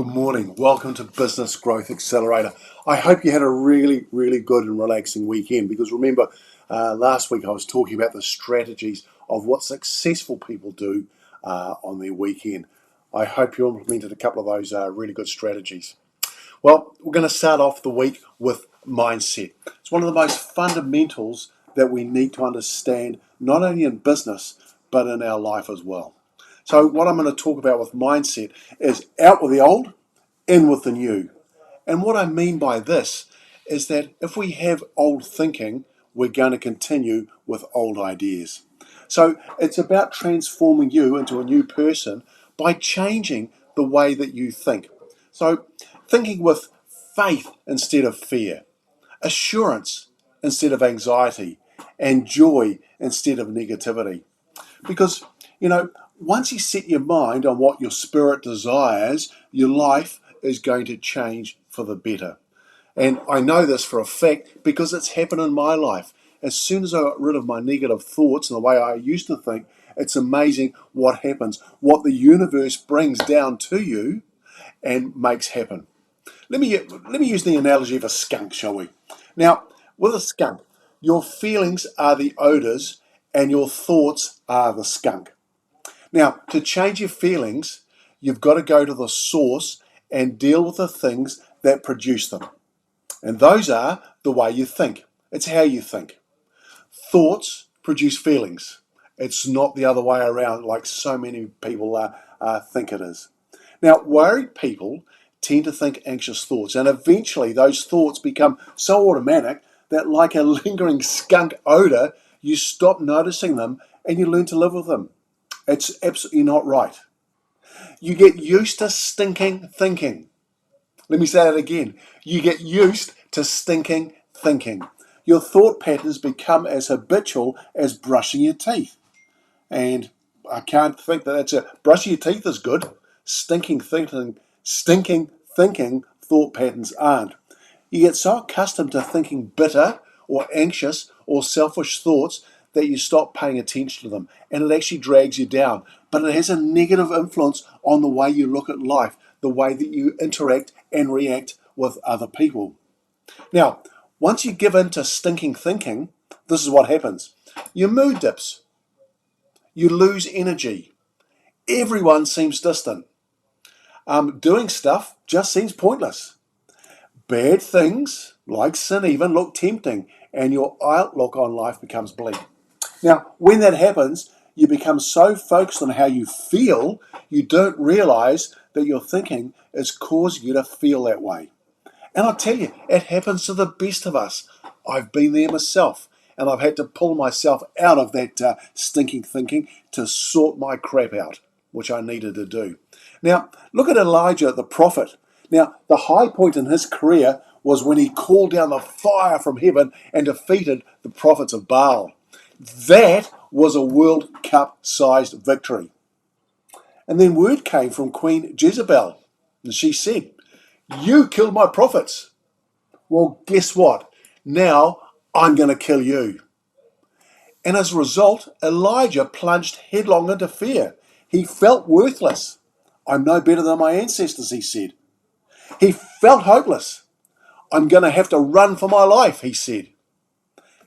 morning. Welcome to Business Growth Accelerator. I hope you had a really good and relaxing weekend, because remember, last week I was talking about the strategies of what successful people do on their weekend. I hope you implemented a couple of those really good strategies. Well, we're going to start off the week with mindset. It's one of the most fundamentals that we need to understand, not only in business, but in our life as well. So what I'm going to talk about with mindset is out with the old, in with the new. And what I mean by this is that if we have old thinking, we're going to continue with old ideas. So it's about transforming you into a new person by changing the way that you think. So thinking with faith instead of fear, assurance instead of anxiety, and joy instead of negativity. Because, once you set your mind on what your spirit desires, your life is going to change for the better. And I know this for a fact because it's happened in my life. As soon as I got rid of my negative thoughts and the way I used to think, it's amazing what happens, what the universe brings down to you and makes happen. Let me use the analogy of a skunk, shall we? Now, with a skunk, your feelings are the odors and your thoughts are the skunk. Now, to change your feelings, you've got to go to the source and deal with the things that produce them. And those are the way you think. It's how you think. Thoughts produce feelings. It's not the other way around like so many people think it is. Now, worried people tend to think anxious thoughts, and eventually those thoughts become so automatic that, like a lingering skunk odor, you stop noticing them and you learn to live with them. It's absolutely not right. You get used to stinking thinking. Let me say that again. You get used to stinking thinking. Your thought patterns become as habitual as brushing your teeth. And I can't think that brushing your teeth is good. Stinking thinking thought patterns aren't. You get so accustomed to thinking bitter or anxious or selfish thoughts that you stop paying attention to them, and it actually drags you down. But it has a negative influence on the way you look at life, the way that you interact and react with other people. Now, once you give in to stinking thinking, this is what happens. Your mood dips. You lose energy. Everyone seems distant. Doing stuff just seems pointless. Bad things, like sin even, look tempting, and your outlook on life becomes bleak. Now, when that happens, you become so focused on how you feel, you don't realize that your thinking is causing you to feel that way. And I'll tell you, it happens to the best of us. I've been there myself, and I've had to pull myself out of that stinking thinking to sort my crap out, which I needed to do. Now, look at Elijah, the prophet. Now, the high point in his career was when he called down the fire from heaven and defeated the prophets of Baal. That was a World Cup-sized victory. And then word came from Queen Jezebel, and she said, "You killed my prophets." Well, guess what? Now I'm going to kill you. And as a result, Elijah plunged headlong into fear. He felt worthless. "I'm no better than my ancestors," he said. He felt hopeless. "I'm going to have to run for my life," he said.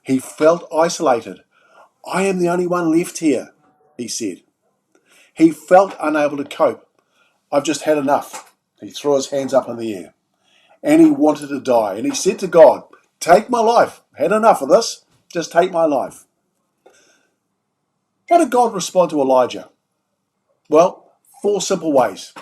He felt isolated. "I am the only one left here," he said. He felt unable to cope. "I've just had enough." He threw his hands up in the air. And he wanted to die. And he said to God, "Take my life. Had enough of this. Just take my life." How did God respond to Elijah? Well, 4 simple ways.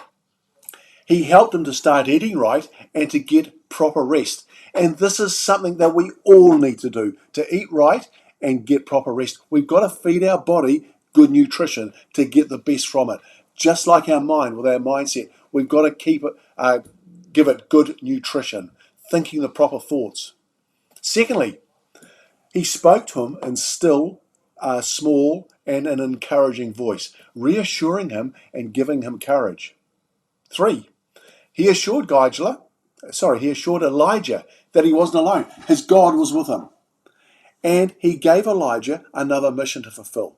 He helped him to start eating right and to get proper rest. And this is something that we all need to do, to eat right and get proper rest. We've got to feed our body good nutrition to get the best from it. Just like our mind with our mindset, we've got to give it good nutrition, thinking the proper thoughts. Secondly, he spoke to him in still, small, and an encouraging voice, reassuring him and giving him courage. 3, he assured Elijah that he wasn't alone. His God was with him. And he gave Elijah another mission to fulfill.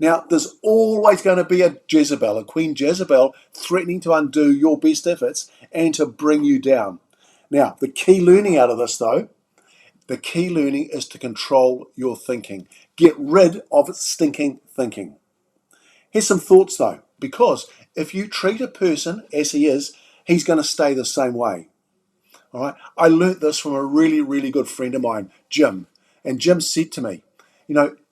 Now, there's always going to be a Jezebel, a Queen Jezebel, threatening to undo your best efforts and to bring you down. Now, the key learning out of this, though, the key learning is to control your thinking. Get rid of stinking thinking. Here's some thoughts, though, because if you treat a person as he is, he's going to stay the same way. All right. I learnt this from a really, really good friend of mine, Jim. And Jim said to me,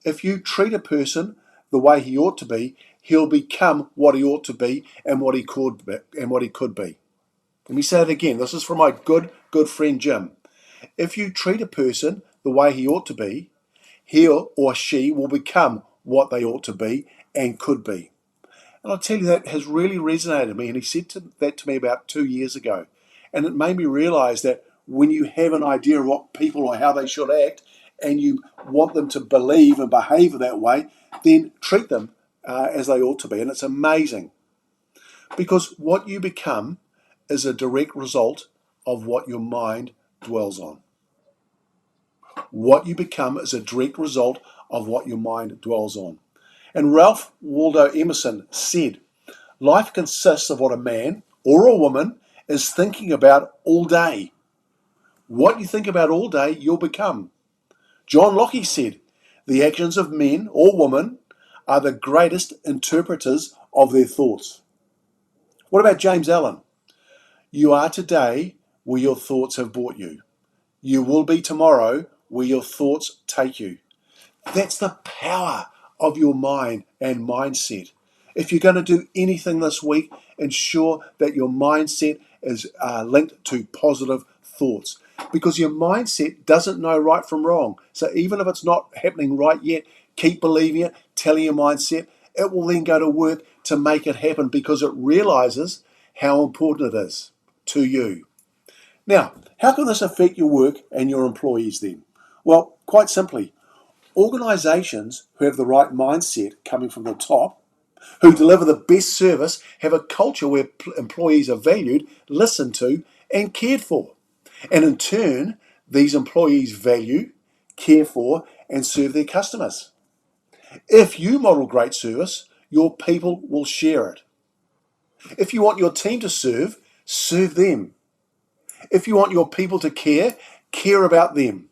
if you treat a person the way he ought to be, he'll become what he ought to be and what he could be. Let me say it again. This is from my good friend Jim. If you treat a person the way he ought to be, he or she will become what they ought to be and could be. And I'll tell you, that has really resonated with me. And he said that to me about 2 years ago. And it made me realize that when you have an idea of what people or how they should act, and you want them to believe and behave that way, then treat them as they ought to be. And it's amazing. Because what you become is a direct result of what your mind dwells on. What you become is a direct result of what your mind dwells on. And Ralph Waldo Emerson said, life consists of what a man or a woman is thinking about all day. What you think about all day, you'll become. John Locke said, the actions of men or women are the greatest interpreters of their thoughts. What about James Allen? You are today where your thoughts have brought you. You will be tomorrow where your thoughts take you. That's the power of your mind and mindset. If you're going to do anything this week, ensure that your mindset is linked to positive thoughts, because your mindset doesn't know right from wrong. So even if it's not happening right yet, keep believing it, telling your mindset. It will then go to work to make it happen because it realizes how important it is to you. Now, how can this affect your work and your employees then? Well, quite simply, organisations who have the right mindset coming from the top, who deliver the best service, have a culture where employees are valued, listened to, and cared for. And in turn, these employees value, care for, and serve their customers. If you model great service, your people will share it. If you want your team to serve them. If you want your people to care about them.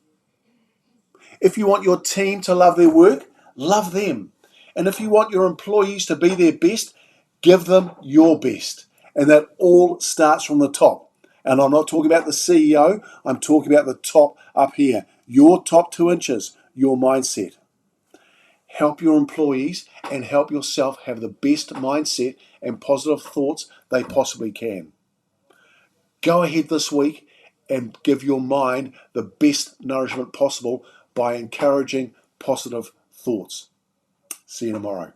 If you want your team to love their work, love them. And if you want your employees to be their best, give them your best. And that all starts from the top. And I'm not talking about the CEO, I'm talking about the top up here. Your top 2 inches, your mindset. Help your employees and help yourself have the best mindset and positive thoughts they possibly can. Go ahead this week and give your mind the best nourishment possible by encouraging positive thoughts. See you tomorrow.